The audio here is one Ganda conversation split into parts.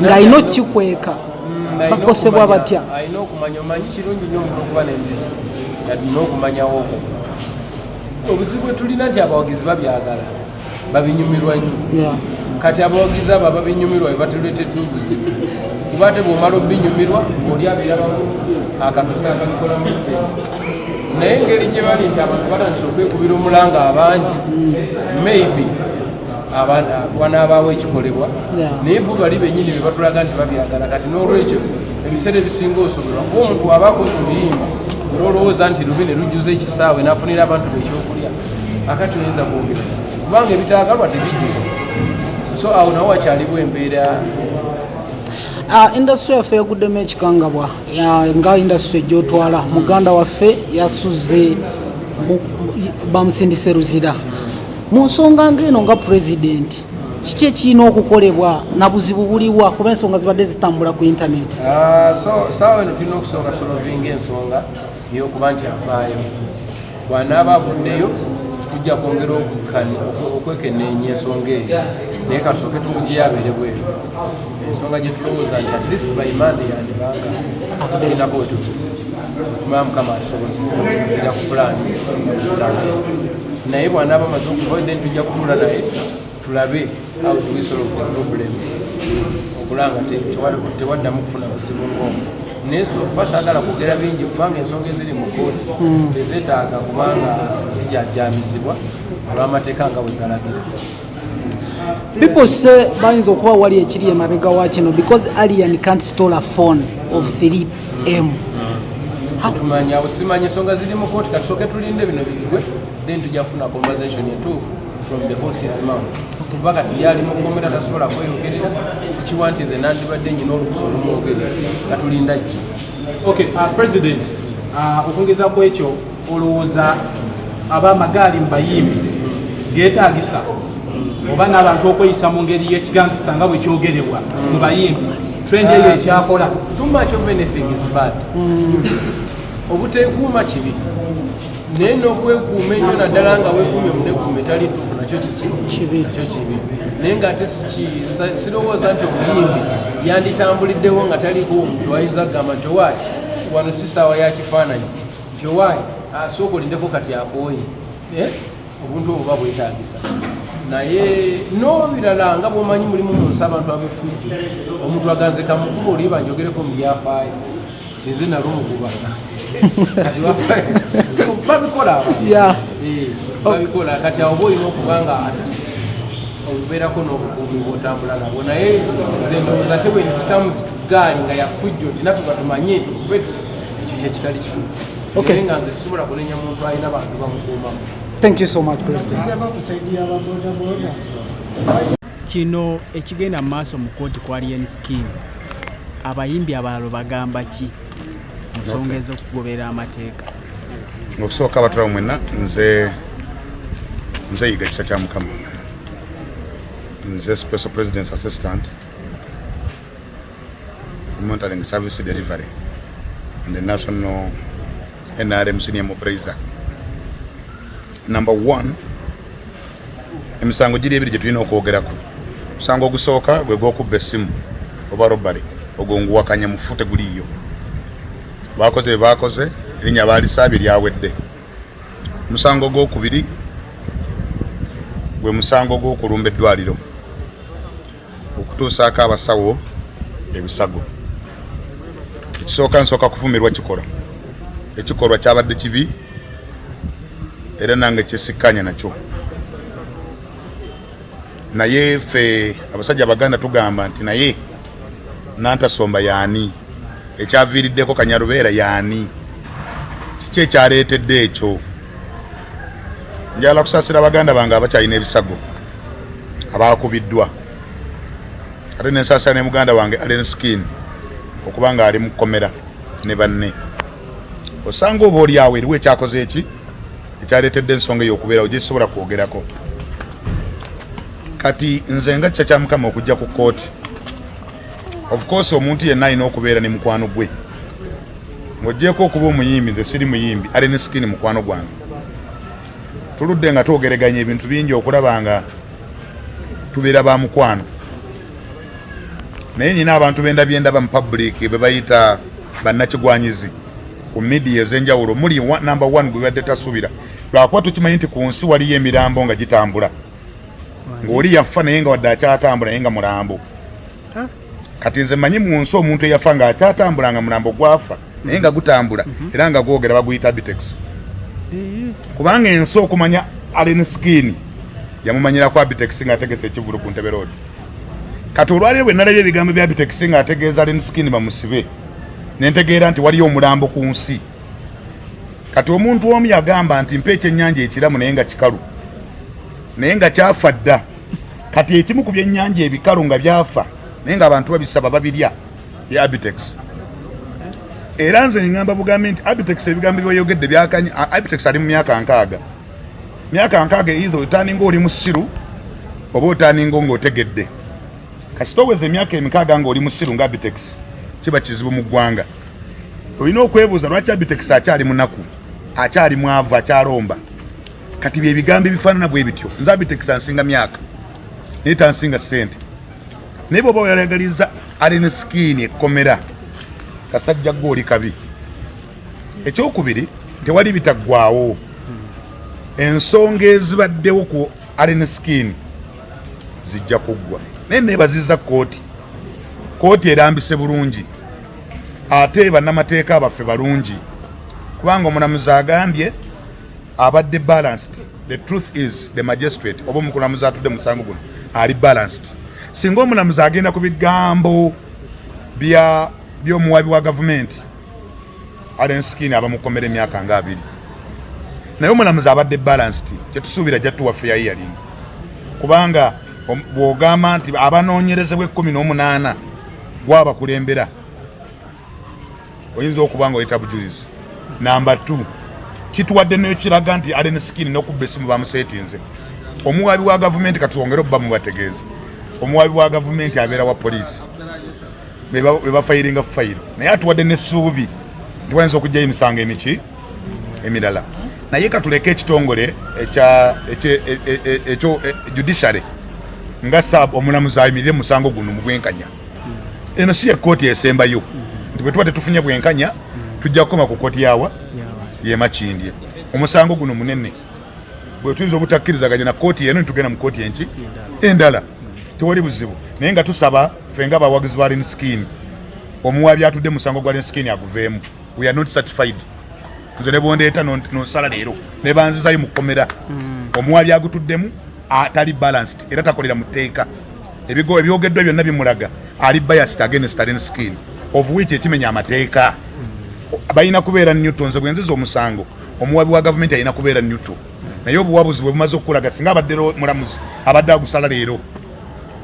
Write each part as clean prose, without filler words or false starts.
ng'alina okikweka bakosebwa batya? Alina okumanya, omanyi kirungi nnyo omuntu okuba n'empisa yalina okumanyawo okwo. Obuzibu bwe tulina nti abawagizi babyagala babinyumirwa nnyo. Kati abawagizi abo ababinyumirwa bwe batuleetedde obuzibu kuba ate bw'omala obinyumirwa oli abirabamu akakisa akabikolamu ssente. Naye engeri gye bali nti abantu batandise okwekubira omulanga abangi maybe wanaabaawo ekikolebwa naye bo bali bennyini be batulaga nti babyagala. Kati n'olwekyo ebiseera ebisinga osobolwa kuba omuntu aba akoze oluyimba n'olowooza nti lubi ne lujjuza ekisaawe n'afunira abantu be ekyokulya akati oyinza kwogera kubanga ebitaagalwa tebijjuza. So awo nawo wakyaliwo embeera. Industry yaffe yaguddemu ekikangabwa nga industry gy'otwala. Muganda waffe yasuze bamusindise ruzira mu nsonga ng'eno nga president. Kiki ekirina okukolebwa na buzibu buliwa kuba ensonga zibadde zitambula ku internet? Saawa eno tulina okusonga tusolovinga ensonga ey'okuba nti avaayo. Bw'anaaba avuddeyo tujja kwongera okwekenneenya ensonga eyo naye kasooke tumugye abeere bweru. Ensonga gye tulowooza nti at least by Monday yandibanga tulinako we tutuuse. Tumala Mukama atusobozesa okusinziira ku pulaani zitanga. Naye bw'anaaba amaze okuvayo then tujja kutuula naye tulabe how do we solve the problem. Okulanga tewaddamu kufuna buzibu ng'omu. Naye sofa saagala kwogera bingi kubanga ensonga eziri mu kkooti tezeetaaga kubanga zijajjaamizibwa olw'amateeka nga bwe galagira. People say bayinza okuba wali ekiri emabega wa kino because alien can't store a phone of 3M. Tumanya awo simanya ensonga ziri mu kkooti katusooke tulinde bino bigwe then tujja kufuna conversation entuufu from the horse's mouth. Kuba kati yali mu kkomera tasobola kweyogerera sikiwa nti nze nandibadde nyina olukusa olumwogerera katulinda ki. Okay, President, okwongeza ku ekyo olowooza ab'amagaali mu bayimbi geetaagisa oba n'abantu okweyisa mu ngeri y'ekigangsta nga bwe kyogerebwa mu bayimbi trend eyo ekyakola? Too much of anything is bad. Obuteekuuma kibi naye n'okwekuuma ennyo naddala nga weekuumye omunekuuma tali ntuufu nakyo kibi. Naye ng'ate sirowooza nti omuyimbi yanditambuliddewo nga taliko omuntu ayinza kugamba nti owaayi wano si ssaawa ya kifaananyi nti owaayi sooka olindeko kati akooye. Obuntu obwo buba bwetaagisa. Naye n'obirala nga bw'omanyi mulimu munsi abantu ab'effujjo omuntu aganze kamukuba oliba njogereko mu byafaayo nti nze nalwo omugubanga babikola babikola kati awo boolina okuba nga obubeerako n'obukuumi bw'otambula nabwo. Naye nze ndowooza te bwe kikamuzi tugaali nga yafujjo nti naffe batumanye tukube ekyo kyekitali kituufu. Naye nga nze sisobola kunenya muntu alina bantu bamukuumamu. Thank you so much, President. Kino ekigenda mu maaso mu kkooti kwa Alien Skin, abayimbi abalala bagamba ki mu nsonga ez'okugoberera amateeka? Okusooka abatula mwenna nze yiga kisa kya Mukama. Nze Special President's Assistant Monitoring Service Delivery and the National NRM Senior Mobilizer. Number 1, emisango giri ebiri gye tulina okwogerako. Musango ogusooka gwe gw'okubba essimu oba robbery, ogwo nguwakanya mufu teguliiyo. Baakoze bye baakoze, erinnya baalisaabye lyawedde. Musango gw'okubiri gwe musango gw'okulumba eddwaliro, okutuusaako abasawo ebisago. Ekisooka nsooka kufumirwa kikola. Ekikolwa kyabadde kibi era nange kyesikkanya nakyo. Naye ffe abasajja Abaganda tugamba nti naye Nantasomba yaani, ekyaviiriddeko Kanyarubeera yaani, kiki ekyaleetedde ekyo? Njagala kusaasira Abaganda bange abakyalina ebisago abaakubiddwa, ate nensaasira ne muganda wange Alien Skin okuba nga ali mu kkomera ne banne. Osanga oba oli awo eriwo ekyakoze eki ekyaleetedde ensonga ey'okubeerawo gye sisobola kwogerako. Kati nze nga kisa kya Mukama okujja ku kkooti, of course omuntu yenna alina okubeera ne mukwano gwe. Ng'oggyeko okuba omuyimbi, nze siri muyimbi, Alien Skin mukwano gwange. Tuludde nga twogeraganya ebintu bingi okulaba nga tubeera ba mukwano. naye nina abantu bendaba mu public bebayita bannakigwanyizi ku media ez'enjawulo muli number 1 gwe badde tasuubira lwakuba tukimanyi nti ku nsi waliyo emirambo nga gitambula ng'oli yafa naye nga wadde akyatambula naye nga mulambo kati nze manyi mu nsi omuntu eyafa nga akyatambula nga mulambo gwafa naye nga gutambula era nga gwogera baguyita Abitex kubanga ensi okumanya Allen Skin yamumanyirako Abitex nga ategese ekivulu ku Ntebe Road kati olwaliro bwe nalabye ebigambo bya Abitex nga ategeeza Allen Skin bamusibe nentegeera nti waliyo omulambo ku nsi kati omuntu omu yagamba nti mpa ekyennyanja ekiramu naye nga kikalu naye nga kyafa dda kati ekimu ku byennyanja ebikalu nga byafa naye nga abantu babisaba babirya ya Abitex era nze ngamba bugambe nti Abitex ebigambo byoyogedde byakanya Abitex ali mu myaka 6 either otandinga oli musiru oba otandinga ng'otegedde kasitoweze emyaka 6 ng'oli musiru nga Abitex kiba kizibu mu ggwanga olina okwebuuza lwaki Abitex akyali munaku akyali mwavu akyalomba kati byebigambo ebifaanana bwe bityo nze Abitex ansinga myaka naye tansinga ssente naye bw'oba oyagaliza Allen Skin ekkomera kasajja gw'oli kabi ekyokubiri tewali bitaggwaawo ensonga ezibaddewo ku Allen Skin zijja kuggwa naye neebazizza kooti erambise bulungi ate bannamateeka abaffe balungi kubanga omulamuzi agambye abadde balanced. The truth is the magistrate oba omukulamuzi atudde musango guno ali balanced. Singa omulamuzi agenda ku bigambo by'omuwabi wa gavumenti Allen Skin abamukomera emyaka nga 2 naye omulamuzi abadde balanced kyetusuubira jattuwa fair hearing kubanga bw'ogamba nti abanoonyerezebwa 18 gwabakulembera oyinza okuba nga oyita bujulizi. Number 2 kituwadde nayo kiraga nti Allen Skin n'okubba essimu bamuseetinze. Omuwabi wa gavumenti katwongere obba mubategeeza omuwabi wa gavumenti abeera wa poliisi bebafayiringa fayiro naye atuwadde n'essuubi nti wayinza okujjayo emisango emirala naye katuleke ekitongole ekyo judiciary nga omulamuzi ayimirire musango guno mu bwenkanya. Eno si ekkooti esembayo nti bwe tuba tetufunye bwenkanya tujja kukoma ku kkooti ye Makindye. Omusango guno munene bwe tuyinza obutakkirizaganya na kkooti eno nitugenda mu kkooti enki endala tewali buzibu naye nga tusaba ffe nga abawagizi ba Allen Skin omuwabi atudde musango gwa Allen Skin aguveemu. We are not certified. Nze ne bondeeta n'onsala leero ne banzizayo mu kkomera omuwabi agutuddemu atali balanced era takolera mu tteeka ebyogeddwa byonna bimulaga ali biased against Allen Skin of which ekimenya amateeka balina kubeera neutral. Nze bwe nziza omusango omuwabi wa gavumenti alina kubeera neutral naye obuwabuzi bwe bumaze okukulaga singa abadde mulamuzi abadde agusala leero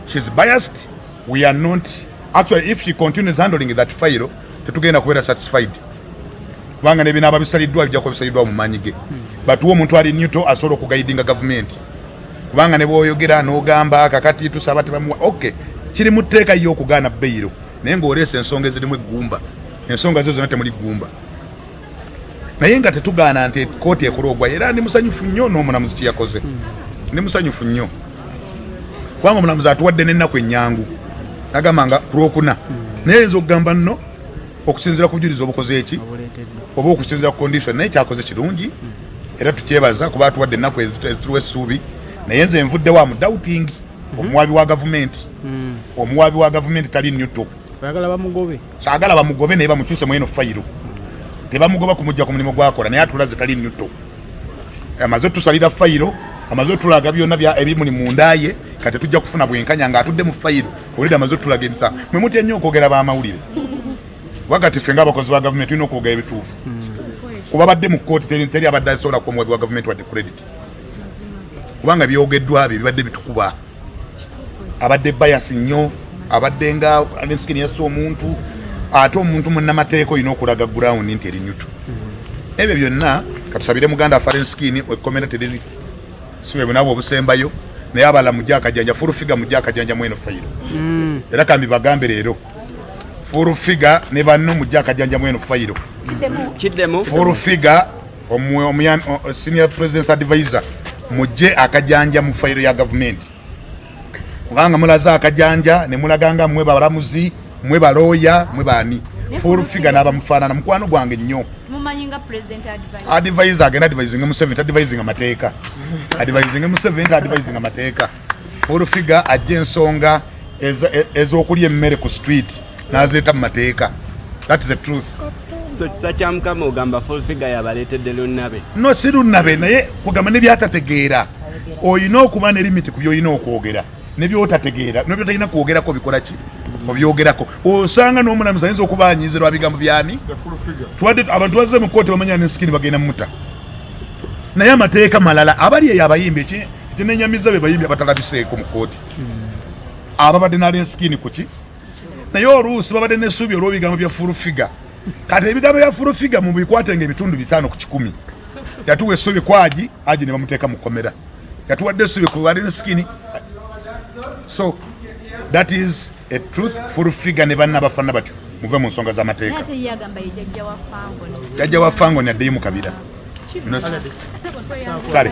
she's biased. We are not actually, if she continues handling that file tetugenda kubeera satisfied kubanga nebinaaba bisaliddwa bijja kuba bisaliddwa mu maanyi ge batuwa omuntu ali neutral asobola okugaidinga gavumenti kubanga ne bw'oyogera n'ogamba kakati tusaba tebamuwa okay kiri mu tteeka yo okugaana beyiro naye ng'oleesa ensonga ezirimu eggumba ensonga zo zonna temuli ggumba naye nga tetugaana nti kkooti ekologwa era ndi musanyufu nnyo n'omulamuzi kye yakoze ndi musanyufu nnyo kubanga omulamuzi atuwadde n'ennaku ennyangu nagamba nga ku Lwokuna naye yinza okugamba nno okusinziira ku bujulizi obukoze eki oba okusinziira ku condition naye kyakoze kirungi era tukyebaza kuba atuwadde ennaku ezitiriwo essuubi naye nze nvuddewo amu doubting omuwabi wa gavumenti tali neutral. Kyagala bamugobe naye bamukyuse mu eno fayiro tebamugoba kumujja ku mulimu gwakola naye atulaze tali neutral. Amaze tusalira fayiro amaze tulaga byonna ebimuli munda ye kati tujja kufuna bwenkanya ng'atudde mu fayiro olida amaze tulaga emisa mwe mutya nnyo okwogera b'amawulire wakati ffe ng'abakozi ba gavumenti tulina okwogera ebituufu kuba badde mu kkooti teri abadde asobola kuba omuwabi wa gavumenti wadde credit kubanga byogeddwa bye bibadde bitukuba abadde bias nnyo abadde nga Allen Skin yassa omuntu ate omuntu munnamateeka olina okulaga ground nti eri neutral. Ebyo byonna katusabire muganda wa Allen Skin ekkomera teriri sibe bunabo obusembayo naye abala mujja akajanja full figure mujja akajanja mweno fayiro era kambi bagambe leero full figure ne banno mujja akajanja mweno fayiro kiddemu full figure senior president's advisor mujje akajanja mu fayiro ya government kubanga mulaza akajanja ne mulaganga mwe balamuzi mwe baloya mwe bani full figure naba mufaanana mukwano gwange nnyo mumanyinga president advisor agenda advising mu 7 advising amateeka advising mu 7 advising amateeka full figure ajje ensonga ez'okulya emmere ku street n'azeeta mu mateeka. That is the truth. So kisa kya mukama ogamba full figure yabaleetedde lunnabe? No si lunnabe naye kugamba ne byatategeera oyina okuba ne limiti ku by'olina okwogera ne by'otategeera ne by'otalina kwogerako bikola ki obyogerako osanga n'omulamuzi ayinza okuba anyiizirwa bigambo byani tuwadde abantu bazze mu kkooti bamanya ne sikini bagenda muta naye amateeka malala abali eyo abayimbi ekinenyamiza be bayimbi abatalabiseeko mu kkooti ababadde nali ensikini kuki naye oluusi babadde n'essuubi olw'ebigambo bya full figure kati ebigambo bya full figure mu bikwatenga ebitundu 5 ku 100 yatuwa essuubi kwaji aji ne bamuteeka mu kkomera yatuwadde essuubi ku bali n'ensikini. So that is a truth. Full figure ne banna bafanna batyo muve mu nsonga z'amateeka. Jajja wa Fango ne addeyo mu kabira. Kale